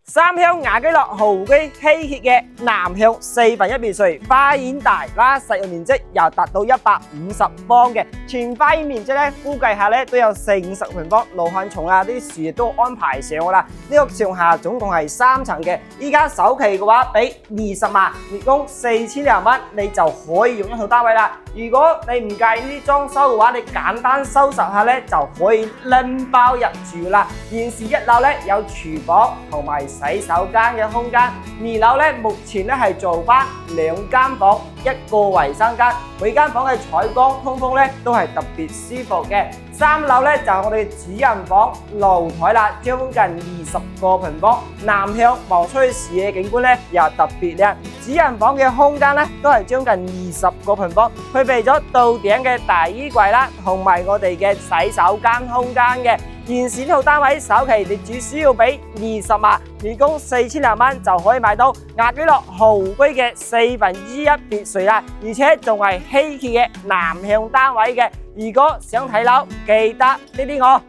三鄉雅居樂豪居稀缺嘅南向4分1別墅，花園大啦，實用面積又達到150方嘅，全花園面積咧估計下咧都有40平方，路漢松啊啲樹都安排上噶啦。呢個上下總共係3層嘅，依家首期嘅話俾20萬，月供4000零蚊，你就可以用一套單位啦。如果你唔介意呢啲裝修嘅話，你簡單收拾下咧就可以拎包入住啦。現時1樓咧有廚房同埋洗手間嘅空間，2樓咧目前咧係做翻2間房1個衛生間，每間房嘅採光通風咧都係特別舒服嘅。3樓咧就係我哋主人房露台啦，將近20個平方，南向望出去視野景觀咧又特別靚。主人房嘅空間咧都係將近20個平方，配備咗到頂嘅大衣櫃啦，同埋我哋嘅洗手間空間嘅。現時呢套單位首期你只需要俾20萬，月供4000零蚊就可以買到雅居樂豪居嘅1/4別墅啦，而且仲係稀缺嘅南向單位嘅。如果想睇樓，記得呢啲我。